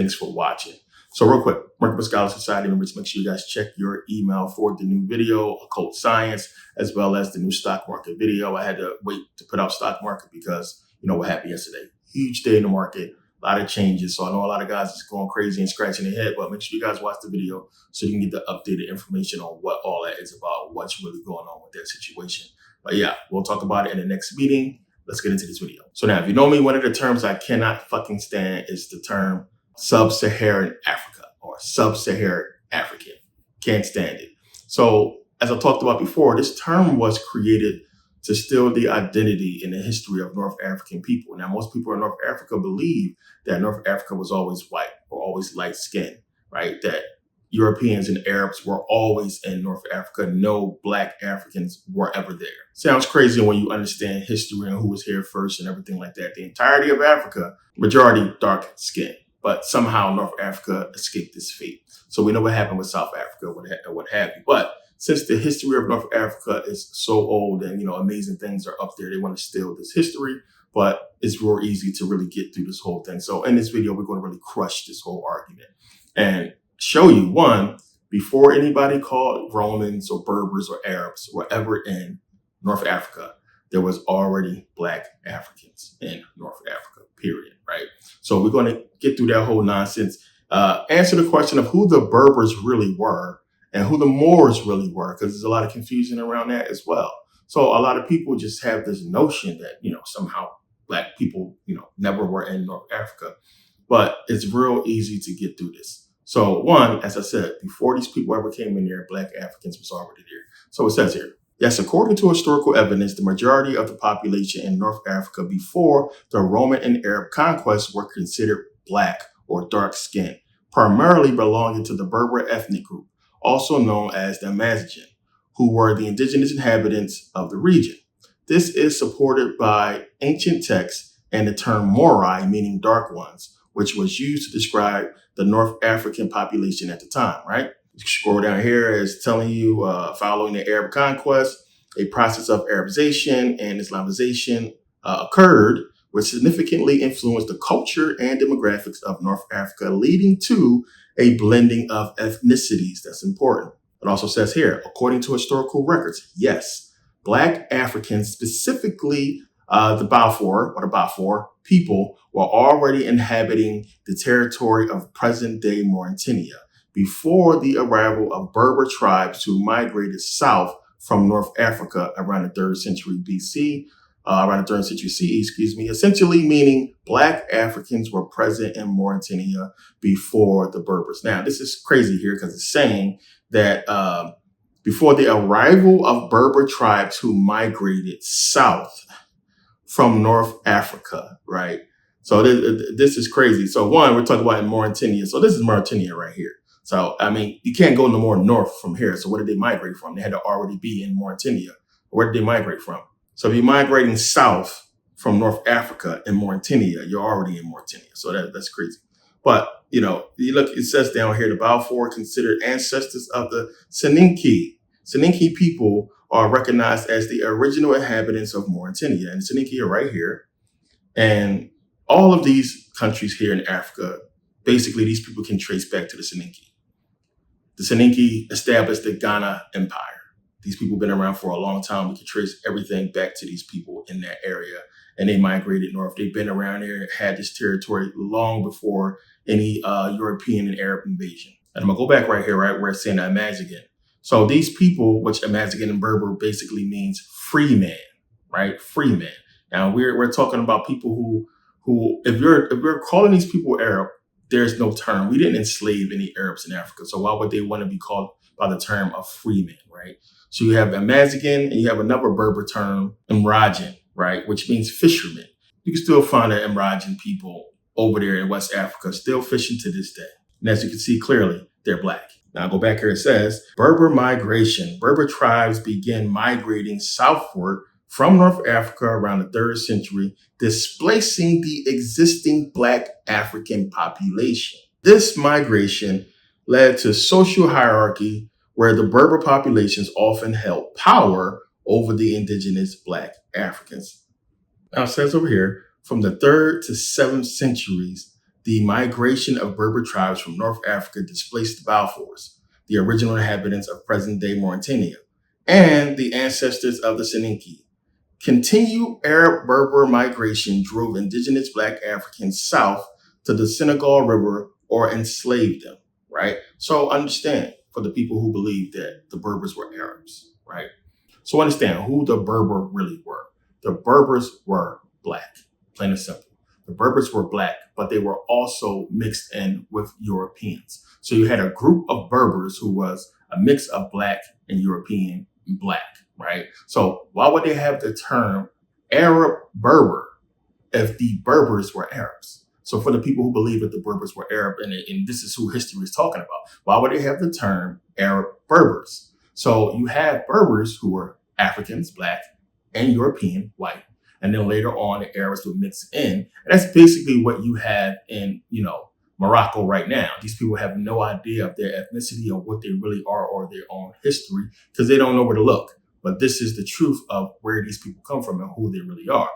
thanks for watching. So real quick, Merkabah Scholar Society members, make sure you guys check your email for the new video, Occult Science, as well as the new stock market video. I had to wait to put out stock market because you know what happened yesterday. Huge day in the market, a lot of changes. So I know a lot of guys is going crazy and scratching their head, but make sure you guys watch the video so you can get the updated information on what all that is about, what's really going on with that situation. But yeah, we'll talk about it in the next meeting. Let's get into this video. So now, if you know me, one of the terms I cannot fucking stand is the term Sub-Saharan Africa or Sub-Saharan African. Can't stand it. So as I talked about before, this term was created to steal the identity and the history of North African people. Now, most people in North Africa believe that North Africa was always white or always light skinned, right? That Europeans and Arabs were always in North Africa. No black Africans were ever there. Sounds crazy when you understand history and who was here first and everything like that. The entirety of Africa, majority dark skin, but somehow North Africa escaped this fate. So we know what happened with South Africa, what have you. But since the history of North Africa is so old and, you know, amazing things are up there, they want to steal this history, but it's real easy to really get through this whole thing. So in this video, we're going to really crush this whole argument and show you, one, before anybody called Romans or Berbers or Arabs were ever in North Africa, there was already black Africans in North Africa, period, right? So we're going to get through that whole nonsense, answer the question of who the Berbers really were and who the Moors really were, because there's a lot of confusion around that as well. So a lot of people just have this notion that, you know, somehow black people, you know, never were in North Africa, but it's real easy to get through this. So one, as I said, before these people ever came in there, black Africans was already there. So it says here, yes, according to historical evidence, the majority of the population in North Africa before the Roman and Arab conquests were considered black or dark skinned, primarily belonging to the Berber ethnic group, also known as the Amazigh, who were the indigenous inhabitants of the region. This is supported by ancient texts and the term Morai, meaning dark ones, which was used to describe the North African population at the time, right? Scroll down here, it's telling you, following the Arab conquest, a process of Arabization and Islamization occurred, which significantly influenced the culture and demographics of North Africa, leading to a blending of ethnicities. That's important. It also says here, according to historical records, yes, black Africans, specifically the Balfour people, were already inhabiting the territory of present-day Mauritania before the arrival of Berber tribes who migrated south from North Africa around the 3rd century BC, around the 3rd century CE, essentially meaning black Africans were present in Mauritania before the Berbers. Now, this is crazy here because it's saying that before the arrival of Berber tribes who migrated south from North Africa, right? So this is crazy. So one, we're talking about in Mauritania. So this is Mauritania right here. So, I mean, you can't go no more north from here. So where did they migrate from? They had to already be in Mauritania. Where did they migrate from? So if you're migrating south from North Africa in Mauritania, you're already in Mauritania. So that's crazy. But, you know, you look, it says down here, the Balfour considered ancestors of the Soninke. Soninke people are recognized as the original inhabitants of Mauritania. And the Soninke are right here. And all of these countries here in Africa, basically these people can trace back to the Soninke. The Soninke established the Ghana Empire. These people have been around for a long time. We can trace everything back to these people in that area. And they migrated north. They've been around there, had this territory long before any European and Arab invasion. And I'm gonna go back right here, right, where it's saying Amazigh. So these people, which Amazigh in Berber basically means free man, right? Free man. Now we're talking about people who if we're calling these people Arab, there's no term. We didn't enslave any Arabs in Africa. So why would they want to be called by the term of free man, right? So you have Amazigh and you have another Berber term, Imrajin, right? Which means fishermen. You can still find the Imrajin people over there in West Africa, still fishing to this day. And as you can see clearly, they're black. Now go back here, it says, Berber migration. Berber tribes began migrating southward from North Africa around the 3rd century, displacing the existing black African population. This migration led to social hierarchy where the Berber populations often held power over the indigenous black Africans. Now it says over here, from the 3rd to 7th centuries, The migration of Berber tribes from North Africa displaced the Balfours, the original inhabitants of present-day Mauritania, and the ancestors of the Seninki. Continued Arab-Berber migration drove indigenous Black Africans south to the Senegal River or enslaved them, right? So understand, for the people who believe that the Berbers were Arabs, right? So understand who the Berber really were. The Berbers were Black, plain and simple. The Berbers were Black, but they were also mixed in with Europeans. So you had a group of Berbers who was a mix of Black and European and Black, right? So why would they have the term Arab Berber if the Berbers were Arabs? So for the people who believe that the Berbers were Arab, and this is who history is talking about, why would they have the term Arab Berbers? So you have Berbers who were Africans, Black, and European, white. And then later on, the Arabs would mix in. And that's basically what you have in, Morocco right now. These people have no idea of their ethnicity or what they really are or their own history because they don't know where to look. But this is the truth of where these people come from and who they really are.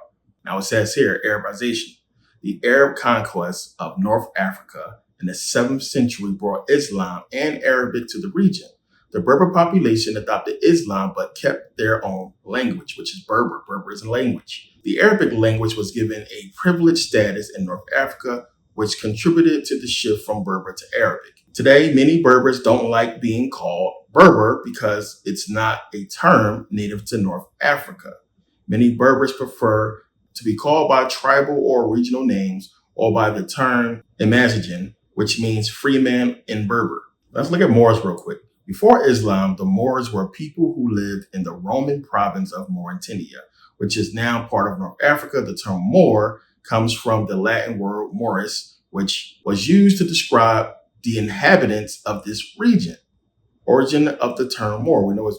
Now it says here, Arabization. The Arab conquest of North Africa in the 7th century brought Islam and Arabic to the region. The Berber population adopted Islam but kept their own language, which is Berber. Berber is a language. The Arabic language was given a privileged status in North Africa, which contributed to the shift from Berber to Arabic. Today, many Berbers don't like being called Berber because it's not a term native to North Africa. Many Berbers prefer to be called by tribal or regional names or by the term Imazigin, which means free man in Berber. Let's look at Moors real quick. Before Islam, the Moors were people who lived in the Roman province of Mauritania, which is now part of North Africa. The term Moor comes from the Latin word moris, which was used to describe the inhabitants of this region. Origin of the term Moor. We know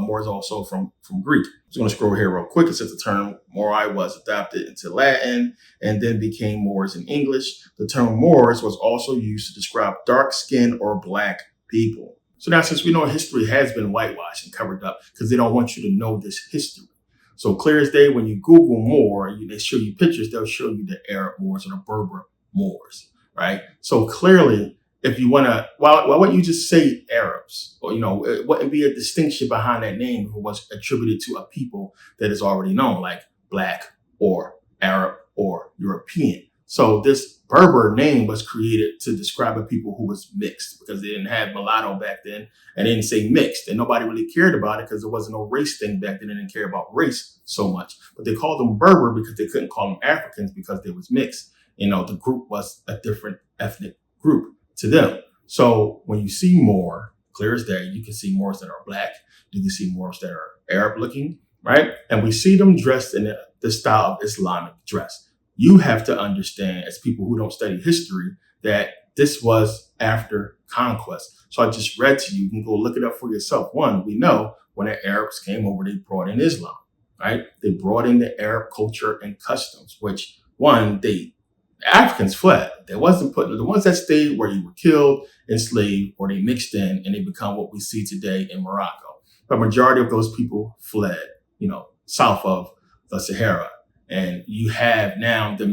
Moor is also from Greek. I'm just going to scroll here real quick. It says the term Morai was adopted into Latin and then became Moors in English. The term Moors was also used to describe dark-skinned or Black people. So now, since we know history has been whitewashed and covered up because they don't want you to know this history. So clear as day, when you Google Moor, they show you pictures, they'll show you the Arab Moors or the Berber Moors, right? So clearly, if you want to, why wouldn't you just say Arabs? Or, it wouldn't be a distinction behind that name if it was attributed to a people that is already known, like Black or Arab or European. So this Berber name was created to describe a people who was mixed because they didn't have mulatto back then and they didn't say mixed and nobody really cared about it because there wasn't no race thing back then. They didn't care about race so much, but they called them Berber because they couldn't call them Africans because they was mixed. The group was a different ethnic group to them. So when you see Moor, clear as day, you can see Moors that are Black. You can see Moors that are Arab looking, right? And we see them dressed in the style of Islamic dress. You have to understand, as people who don't study history, that this was after conquest. So I just read to you. You can go look it up for yourself. One, we know when the Arabs came over, they brought in Islam, right? They brought in the Arab culture and customs, which the Africans fled. They wasn't the ones that stayed where you were killed, enslaved, or they mixed in and they become what we see today in Morocco. But majority of those people fled, south of the Sahara. And you have now the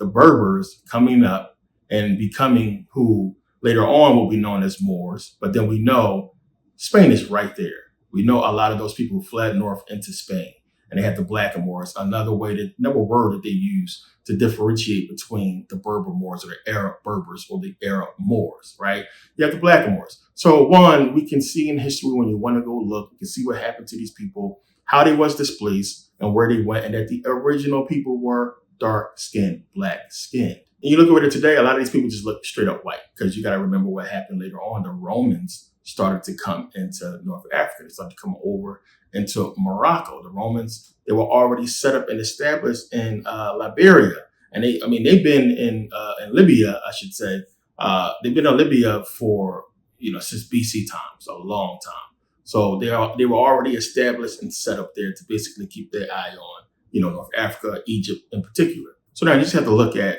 Berbers coming up and becoming who later on will be known as Moors. But then we know Spain is right there. We know a lot of those people fled north into Spain. And they had the Blackamoors, another word that they use to differentiate between the Berber Moors or the Arab Berbers or the Arab Moors, right? You have the Blackamoors. So one, we can see in history when you want to go look, you can see what happened to these people, how they was displaced and where they went, and that the original people were dark-skinned, Black-skinned. And you look over there today, a lot of these people just look straight up white because you got to remember what happened later on. The Romans started to come into North Africa. They started to come over into Morocco. The Romans, they were already set up and established in Liberia. And they've been in Libya, I should say. They've been in Libya for, since BC times, a long time. So they were already established and set up there to basically keep their eye on, North Africa, Egypt in particular. So now you just have to look at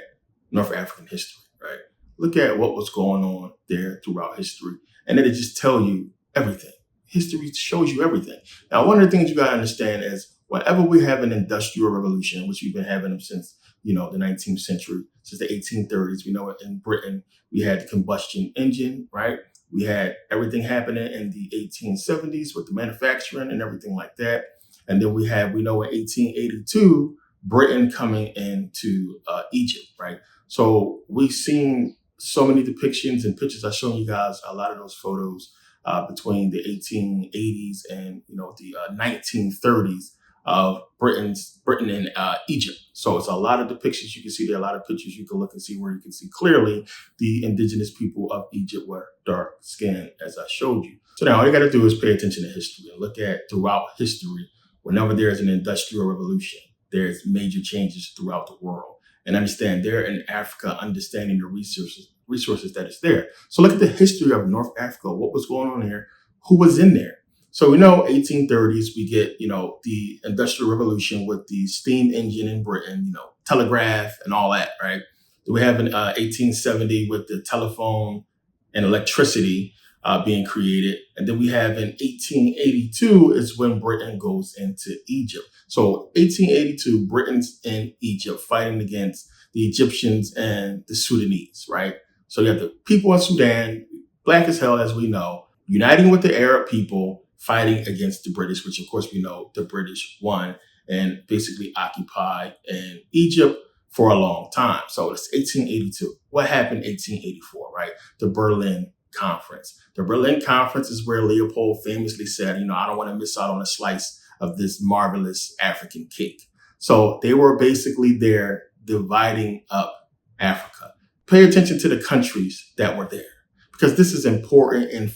North African history, right? Look at what was going on there throughout history. And then it just tell you everything. History shows you everything. Now, one of the things you got to understand is whenever we have an industrial revolution, which we've been having them since the 19th century. Since the 1830s, we know in Britain, we had the combustion engine, right? We had everything happening in the 1870s with the manufacturing and everything like that. And then we know in 1882, Britain coming into Egypt, right? So we've seen so many depictions and pictures. I've shown you guys a lot of those photos between the 1880s and the 1930s of Britain and Egypt. So it's a lot of depictions. You can see there, a lot of pictures you can look and see where you can see clearly the indigenous people of Egypt were dark skinned, as I showed you. So now all you got to do is pay attention to history and look at throughout history. Whenever there's an industrial revolution, there's major changes throughout the world. And understand they're in Africa, understanding the resources that is there. So look at the history of North Africa. What was going on there? Who was in there? So we know 1830s, we get, the Industrial Revolution with the steam engine in Britain, telegraph and all that, right? We have in 1870 with the telephone and electricity being created. And then we have in 1882 is when Britain goes into Egypt. So 1882, Britain's in Egypt fighting against the Egyptians and the Sudanese, right? So you have the people in Sudan, black as hell, as we know, uniting with the Arab people, fighting against the British, which of course we know the British won and basically occupied in Egypt for a long time. So it's 1882. What happened in 1884, right? The Berlin Conference. The Berlin Conference is where Leopold famously said, I don't want to miss out on a slice of this marvelous African cake. So they were basically there dividing up Africa. Pay attention to the countries that were there, because this is important and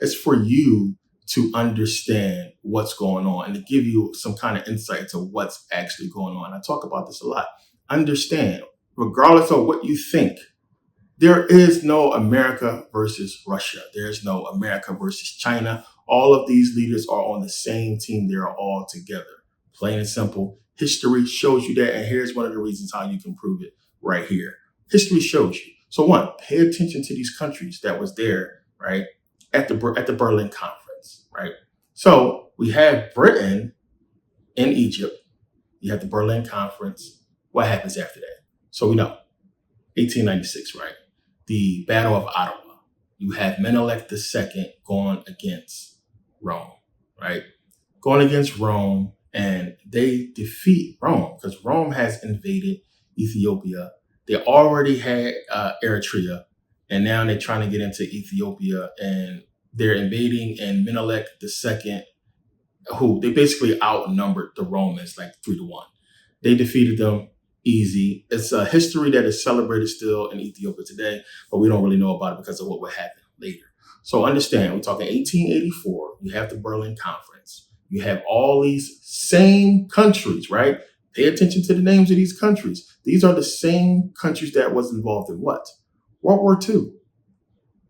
it's for you to understand what's going on and to give you some kind of insight to what's actually going on. I talk about this a lot. Understand, regardless of what you think, there is no America versus Russia. There's no America versus China. All of these leaders are on the same team. They're all together. Plain and simple. History shows you that. And here's one of the reasons how you can prove it right here. History shows you. So one, pay attention to these countries that was there, right, at the Berlin Conference, right? So we have Britain in Egypt. You have the Berlin Conference. What happens after that? So we know 1896, right? The Battle of Ottawa. You have Menelik II going against Rome, right? Going against Rome, and they defeat Rome because Rome has invaded Ethiopia. They already had Eritrea, and now they're trying to get into Ethiopia, and they're invading. And Menelik II, who they basically outnumbered the Romans like 3-1. They defeated them. Easy. It's a history that is celebrated still in Ethiopia today, but we don't really know about it because of what would happen later. So understand, we're talking 1884. You have the Berlin Conference. You have all these same countries, right? Pay attention to the names of these countries. These are the same countries that was involved in what? World War II,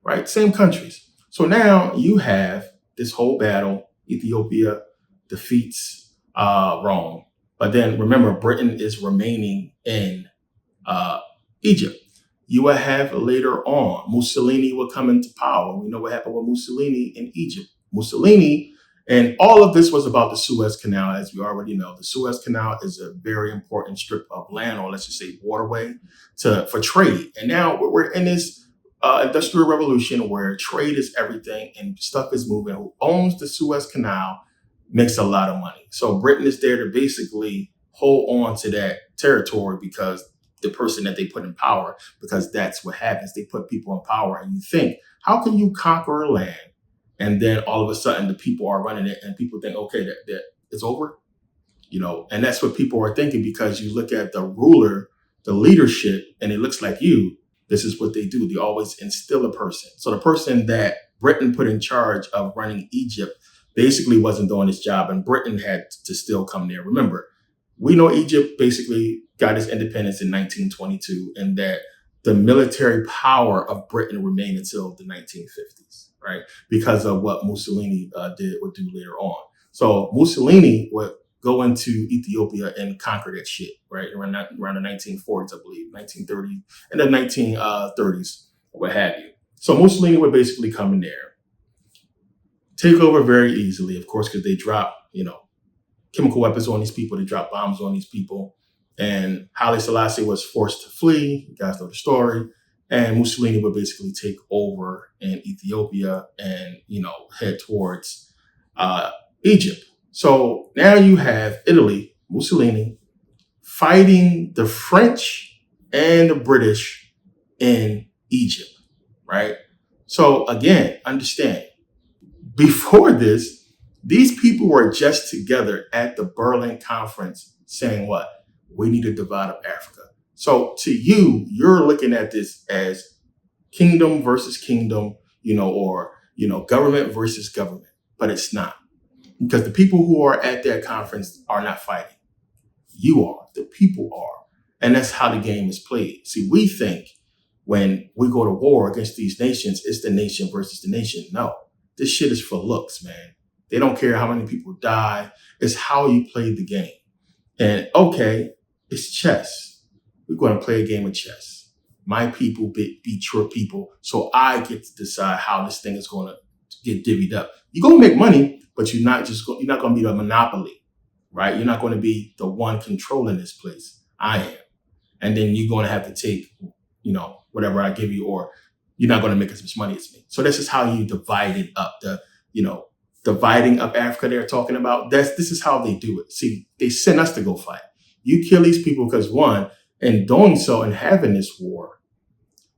right? Same countries. So now you have this whole battle. Ethiopia defeats Rome. But then remember, Britain is remaining in Egypt. You will have later on, Mussolini will come into power. We know what happened with Mussolini in Egypt. Mussolini, and all of this was about the Suez Canal, as we already know. The Suez Canal is a very important strip of land, or let's just say waterway, for trade. And now we're in this industrial revolution where trade is everything and stuff is moving. Who owns the Suez Canal makes a lot of money. So Britain is there to basically hold on to that territory because the person that they put in power, because that's what happens. They put people in power and you think, how can you conquer a land and then all of a sudden the people are running it and people think, okay, that it's over, and that's what people are thinking because you look at the ruler, the leadership, and it looks like you. This is what they do. They always instill a person. So the person that Britain put in charge of running Egypt basically wasn't doing his job, and Britain had to still come there. Remember, we know Egypt basically got its independence in 1922, and that the military power of Britain remained until the 1950s, right? Because of what Mussolini would do later on. So Mussolini would go into Ethiopia and conquer that shit, right? Around the 1940s, I believe, 1930s, and the 1930s, what have you. So Mussolini would basically come in there, take over very easily, of course, because they drop, chemical weapons on these people. They drop bombs on these people. And Haile Selassie was forced to flee. You guys know the story. And Mussolini would basically take over in Ethiopia and, head towards Egypt. So now you have Italy, Mussolini, fighting the French and the British in Egypt, right? So again, understand, before this, these people were just together at the Berlin conference saying what? We need to divide up Africa. So to you, you're looking at this as kingdom versus kingdom, or government versus government, but it's not. Because the people who are at that conference are not fighting. You are, the people are. And that's how the game is played. See, we think when we go to war against these nations, it's the nation versus the nation. No, this shit is for looks, man. They don't care how many people die. It's how you play the game. And okay, it's chess. We're going to play a game of chess. My people beat your people. So I get to decide how this thing is going to get divvied up. You're going to make money, but you're not going to be the monopoly, right? You're not going to be the one controlling this place. I am. And then you're going to have to take, whatever I give you, or you're not going to make as much money as me. So this is how you divide it up. Dividing up Africa they're talking about. This is how they do it. See, they send us to go fight. You kill these people because, one, in doing so and having this war,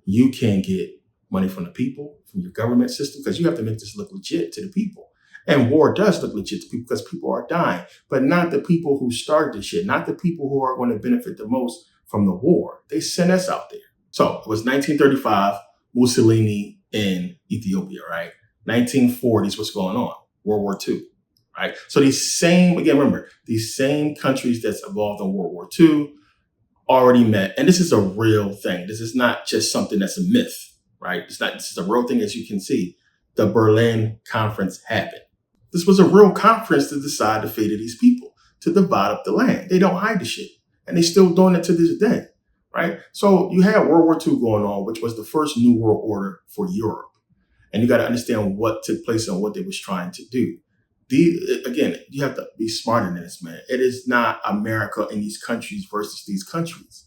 you can get money from the people, from your government system, because you have to make this look legit to the people. And war does look legit to people because people are dying, but not the people who started the shit, not the people who are going to benefit the most from the war. They sent us out there. So it was 1935, Mussolini in Ethiopia, right? 1940s, what's going on? World War II, right? So these same countries that's involved in World War II already met. And this is a real thing. This is not just something that's a myth, right? This is a real thing. As you can see, the Berlin Conference happened. This was a real conference to decide the fate of these people, to divide up the land. They don't hide the shit. And they're still doing it to this day, right? So you had World War II going on, which was the first New World Order for Europe. And you got to understand what took place and what they was trying to do. Again, you have to be smarter than this, man. It is not America and these countries versus these countries.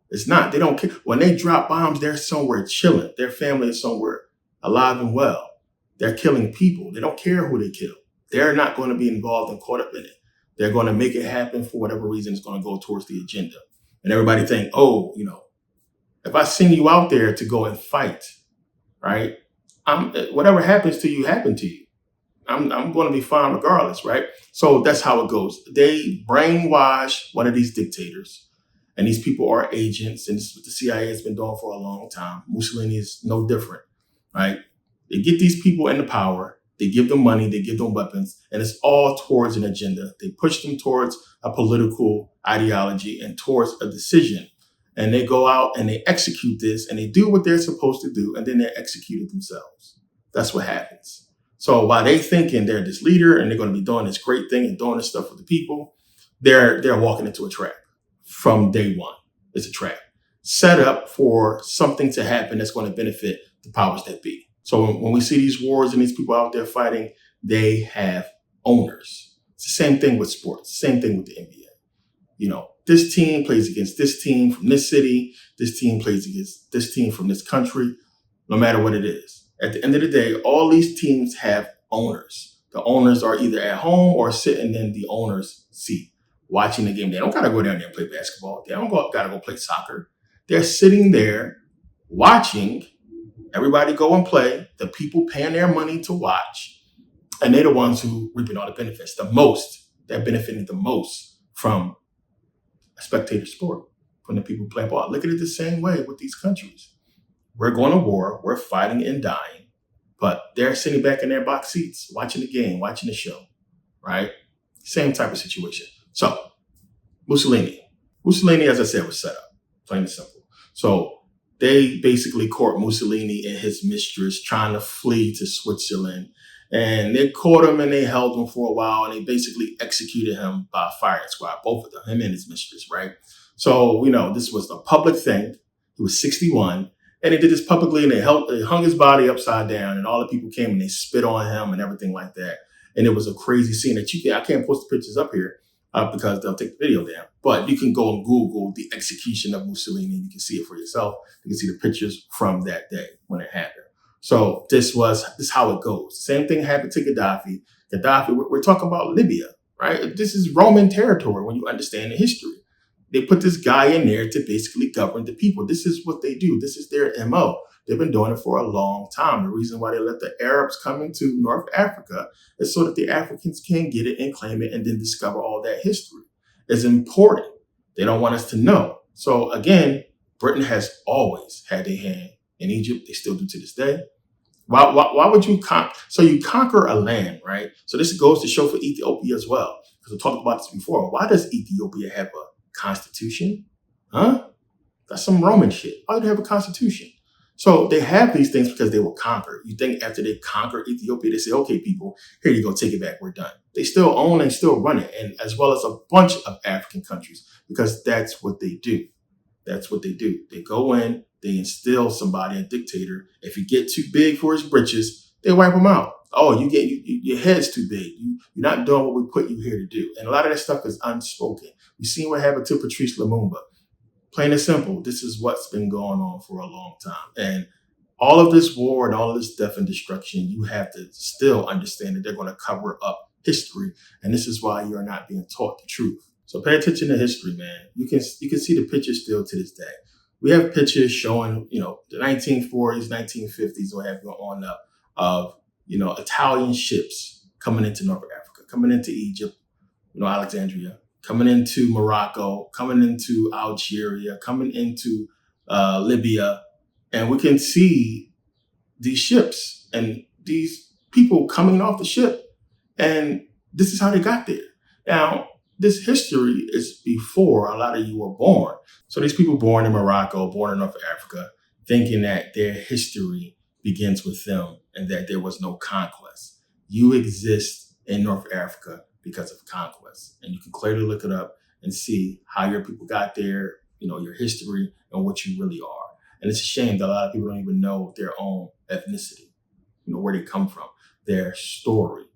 It's not. They don't care. When they drop bombs, they're somewhere chilling. Their family is somewhere alive and well. They're killing people. They don't care who they kill. They're not going to be involved and caught up in it. They're going to make it happen for whatever reason it's going to go towards the agenda. And everybody think, if I send you out there to go and fight, right? Whatever happens to you, happened to you. I'm going to be fine regardless, right? So that's how it goes. They brainwash one of these dictators, and these people are agents, and this is what the CIA has been doing for a long time. Mussolini is no different, right? They get these people into power, they give them money, they give them weapons, and it's all towards an agenda. They push them towards a political ideology and towards a decision. And they go out and they execute this and they do what they're supposed to do, and then they're executed themselves. That's what happens. So while they thinking they're this leader and they're going to be doing this great thing and doing this stuff for the people, they're walking into a trap from day one. It's a trap set up for something to happen that's going to benefit the powers that be. So when we see these wars and these people out there fighting, they have owners. It's the same thing with sports, same thing with the NBA. This team plays against this team from this city. This team plays against this team from this country, no matter what it is. At the end of the day, all these teams have owners. The owners are either at home or sitting in the owner's seat watching the game. They don't got to go down there and play basketball. They don't got to go play soccer. They're sitting there watching everybody go and play, the people paying their money to watch, and they're the ones who reaping all the benefits, the most. They're benefiting the most from a spectator sport, from the people playing ball. Look at it the same way with these countries. We're going to war, we're fighting and dying, but they're sitting back in their box seats, watching the game, watching the show, right? Same type of situation. So, Mussolini, as I said, was set up, plain and simple. So they basically caught Mussolini and his mistress trying to flee to Switzerland. And they caught him and they held him for a while, and they basically executed him by firing squad, both of them, him and his mistress, right? So, this was a public thing. He was 61, and they did this publicly, and they hung his body upside down, and all the people came and they spit on him and everything like that. And it was a crazy scene that I can't post the pictures up here because they'll take the video down. But you can go and Google the execution of Mussolini. You can see it for yourself. You can see the pictures from that day when it happened. So this is how it goes. Same thing happened to Gaddafi. We're talking about Libya, right? This is Roman territory when you understand the history. They put this guy in there to basically govern the people. This is what they do. This is their MO. They've been doing it for a long time. The reason why they let the Arabs come into North Africa is so that the Africans can get it and claim it and then discover all that history. It's important. They don't want us to know. So again, Britain has always had their hand in Egypt. They still do to this day. Why would you conquer? So you conquer a land, right? So this goes to show for Ethiopia as well, because we talked about this before. Why does Ethiopia have a constitution? Huh? That's some Roman shit. Why do they have a constitution? So they have these things because they were conquered. You think after they conquer Ethiopia, they say, okay, people, here you go, take it back, we're done. They still own and still run it, and as well as a bunch of African countries, because that's what they do. That's what they do. They go in, they instill somebody, a dictator. If you get too big for his britches, they wipe him out. Oh, your head's too big. You're not doing what we put you here to do. And a lot of that stuff is unspoken. We've seen what happened to Patrice Lumumba. Plain and simple, this is what's been going on for a long time. And all of this war and all of this death and destruction, you have to still understand that they're going to cover up history. And this is why you're not being taught the truth. So pay attention to history, man. You can see the pictures still to this day. We have pictures showing, the 1940s, 1950s, what have you on up of, Italian ships coming into North Africa, coming into Egypt, Alexandria, coming into Morocco, coming into Algeria, coming into Libya. And we can see these ships and these people coming off the ship. And this is how they got there. Now, this history is before a lot of you were born. So these people born in Morocco, born in North Africa, thinking that their history begins with them and that there was no conquest. You exist in North Africa because of conquest. And you can clearly look it up and see how your people got there, your history and what you really are. And it's a shame that a lot of people don't even know their own ethnicity, where they come from, their story.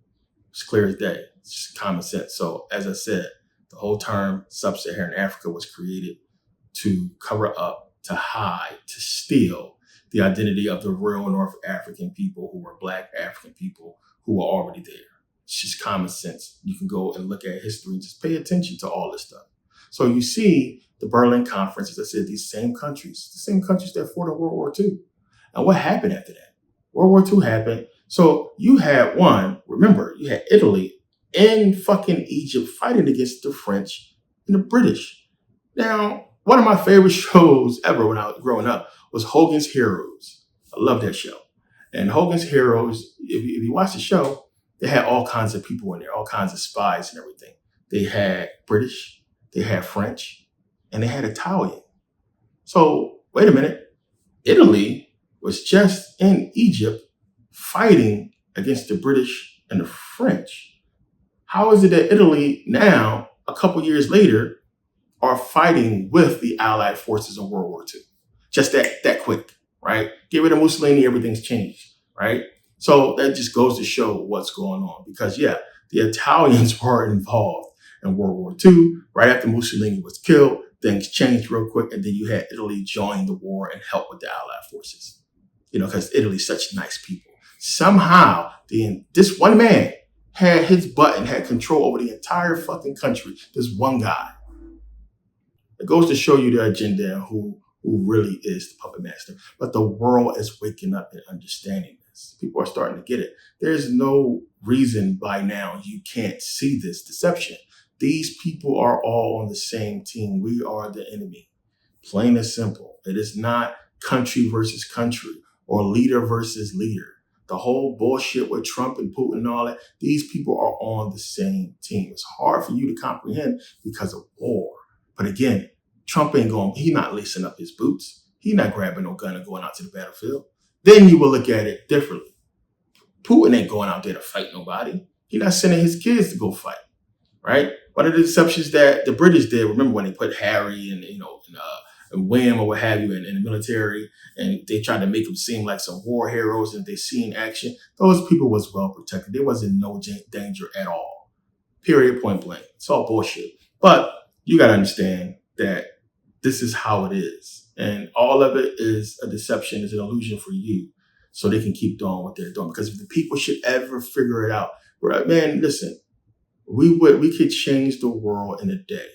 It's clear as day. It's just common sense. So as I said, the whole term Sub-Saharan Africa was created to cover up, to hide, to steal the identity of the real North African people who were Black African people who were already there. It's just common sense. You can go and look at history and just pay attention to all this stuff. So you see the Berlin Conference, as I said, the same countries that fought in World War II. And what happened after that? World War II happened. So you had you had Italy in fucking Egypt fighting against the French and the British. Now, one of my favorite shows ever when I was growing up was Hogan's Heroes. I love that show. And Hogan's Heroes, if you watch the show, they had all kinds of people in there, all kinds of spies and everything. They had British, they had French, and they had Italian. So wait a minute. Italy was just in Egypt fighting against the British and the French. How is it that Italy now, a couple years later, are fighting with the Allied forces in World War II? Just that quick, right? Get rid of Mussolini, everything's changed, right? So that just goes to show what's going on. Because, the Italians were involved in World War II. Right after Mussolini was killed, things changed real quick. And then you had Italy join the war and help with the Allied forces. Because Italy's such nice people. Somehow, this one man had his butt and had control over the entire fucking country. This one guy. It goes to show you the agenda and who really is the puppet master. But the world is waking up and understanding this. People are starting to get it. There's no reason by now you can't see this deception. These people are all on the same team. We are the enemy. Plain and simple. It is not country versus country or leader versus leader. The whole bullshit with Trump and Putin and all that, these people are on the same team. It's hard for you to comprehend because of war. But again, Trump he's not lacing up his boots. He's not grabbing no gun and going out to the battlefield. Then you will look at it differently. Putin ain't going out there to fight nobody. He's not sending his kids to go fight, right? One of the deceptions that the British did, remember when they put Harry and William or what have you in the military, and they tried to make them seem like some war heroes and they seen action. Those people was well protected. There wasn't no danger at all. Period, point blank. It's all bullshit. But you got to understand that this is how it is. And all of it is a deception, is an illusion for you. So they can keep doing what they're doing. Because if the people should ever figure it out, right, man, listen, we could change the world in a day,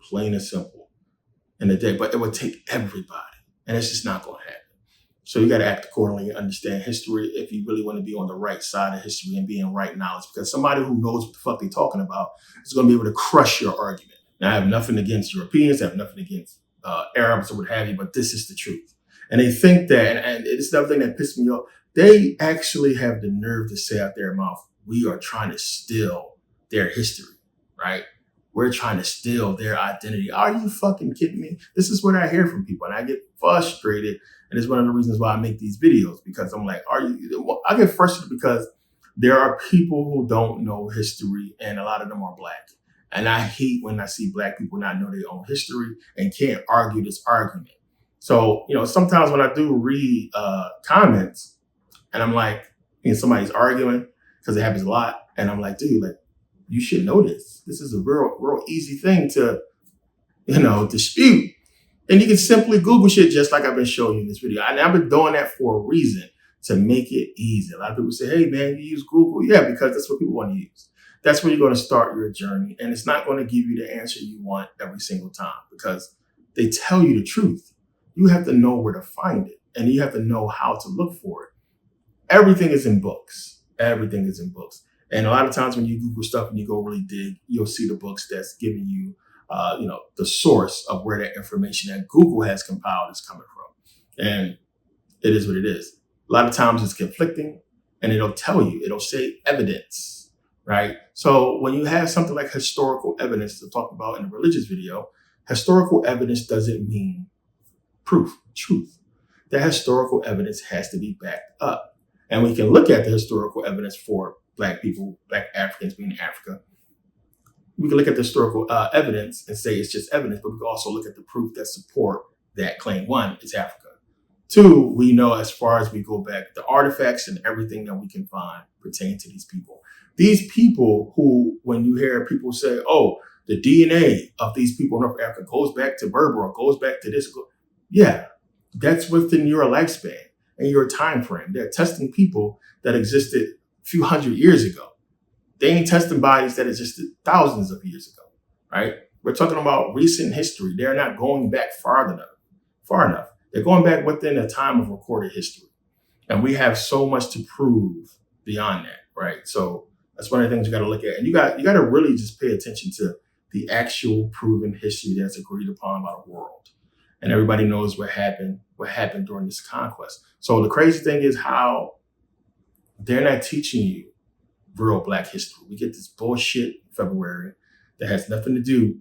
plain and simple, in a day, but it would take everybody. And it's just not going to happen. So you got to act accordingly and understand history if you really want to be on the right side of history and be in right knowledge. Because somebody who knows what the fuck they're talking about is going to be able to crush your argument. Now, I have nothing against Europeans. I have nothing against Arabs or what have you, but this is the truth. And they think that, and it's another thing that pissed me off, they actually have the nerve to say out their mouth, we are trying to steal their history, right? We're trying to steal their identity. Are you fucking kidding me? This is what I hear from people, and I get frustrated. And it's one of the reasons why I make these videos, because I'm like, I get frustrated because there are people who don't know history, and a lot of them are Black. And I hate when I see Black people not know their own history and can't argue this argument. So, sometimes when I do read comments and I'm like, somebody's arguing, because it happens a lot. And I'm like, dude, like, you should know this. This is a real easy thing to, dispute. And you can simply Google shit just like I've been showing you in this video. And I've been doing that for a reason, to make it easy. A lot of people say, hey, man, you use Google. Yeah, because that's what people want to use. That's where you're going to start your journey. And it's not going to give you the answer you want every single time, because they tell you the truth. You have to know where to find it, and you have to know how to look for it. Everything is in books. Everything is in books. And a lot of times when you Google stuff and you go really dig, you'll see the books that's giving you, the source of where that information that Google has compiled is coming from. And it is what it is. A lot of times it's conflicting, and it'll tell you, it'll say evidence, right? So when you have something like historical evidence to talk about in a religious video, historical evidence doesn't mean proof, truth. That historical evidence has to be backed up. And we can look at the historical evidence for Black people, Black Africans being in Africa. We can look at the historical evidence and say it's just evidence, but we can also look at the proof that support that claim. One, it's Africa. Two, we know as far as we go back, the artifacts and everything that we can find pertain to these people. These people who, when you hear people say, oh, the DNA of these people in North Africa goes back to Berber or goes back to this. Yeah, that's within your lifespan and your time frame. They're testing people that existed a few hundred years ago. They ain't testing bodies that existed thousands of years ago, right? We're talking about recent history. They're not going back far enough. They're going back within a time of recorded history. And we have so much to prove beyond that, right? So that's one of the things you got to look at. And you got to really just pay attention to the actual proven history that's agreed upon by the world. And everybody knows what happened during this conquest. So the crazy thing is how they're not teaching you real Black history. We get this bullshit in February that has nothing to do,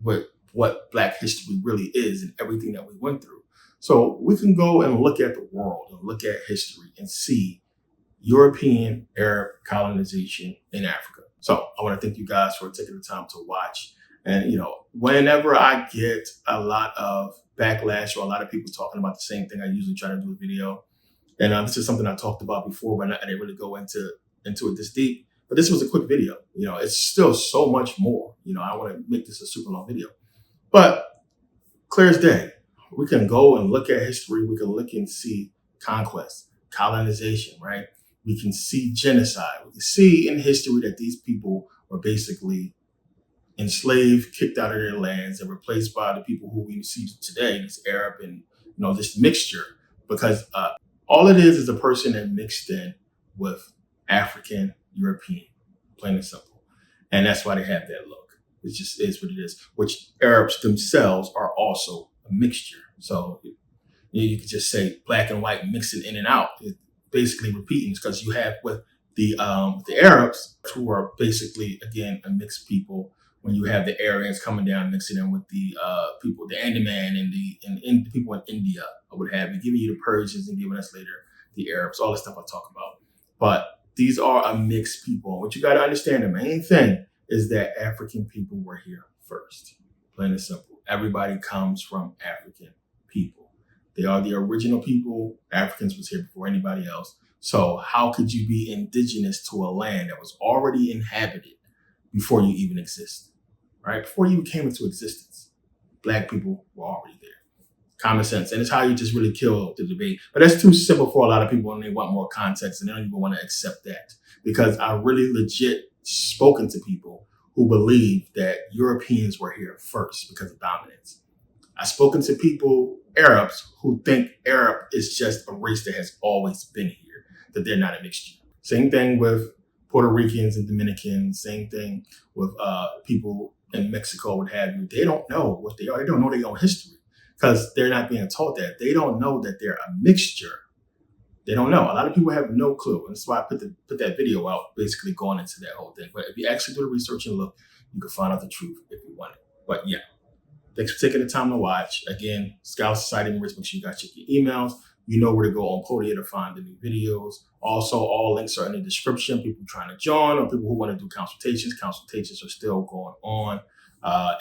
with what Black history really is and everything that we went through. So we can go and look at the world and look at history and see European Arab colonization in Africa. So I want to thank you guys for taking the time to watch. And, whenever I get a lot of backlash or a lot of people talking about the same thing, I usually try to do a video. And this is something I talked about before, but I didn't really go into it this deep. But this was a quick video. It's still so much more. I want to make this a super long video. But clear as day, we can go and look at history. We can look and see conquest, colonization, right? We can see genocide. We can see in history that these people were basically enslaved, kicked out of their lands, and replaced by the people who we see today, this Arab and this mixture. Because all it is a person that mixed in with African, European, plain and simple. And that's why they have that look. It just is what it is, which Arabs themselves are also a mixture. So you could just say Black and white mixing in and out. It's basically repeating, because you have with the Arabs, who are basically, again, a mixed people. When you have the Aryans coming down, mixing in with the people, the Andaman and the people in India, or what have you, giving you the Persians and giving us later the Arabs, all the stuff I talk about. But these are a mixed people. What you got to understand, the main thing is that African people were here first. Plain and simple. Everybody comes from African people. They are the original people. Africans was here before anybody else. So how could you be indigenous to a land that was already inhabited before you even exist, right? Before you even came into existence, Black people were already there. Common sense. And it's how you just really kill the debate. But that's too simple for a lot of people, and they want more context, and they don't even want to accept that. Because I really legit spoken to people who believe that Europeans were here first because of dominance. I've spoken to people, Arabs, who think Arab is just a race that has always been here, that they're not a mixture. Same thing with Puerto Ricans and Dominicans, same thing with people in Mexico, what have you. They don't know what they are. They don't know their own history because they're not being taught that. They don't know that they're a mixture. They don't know. A lot of people have no clue. And that's why I put that video out, basically going into that whole thing. But if you actually do the research and look, you can find out the truth if you want it. But yeah. Thanks for taking the time to watch. Again, Scholar Society members, make sure you guys check your emails. You know where to go on Podia to find the new videos. Also, all links are in the description. People trying to join or people who want to do consultations. Consultations are still going on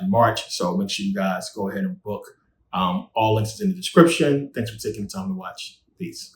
in March. So make sure you guys go ahead and book. All links is in the description. Thanks for taking the time to watch. Peace.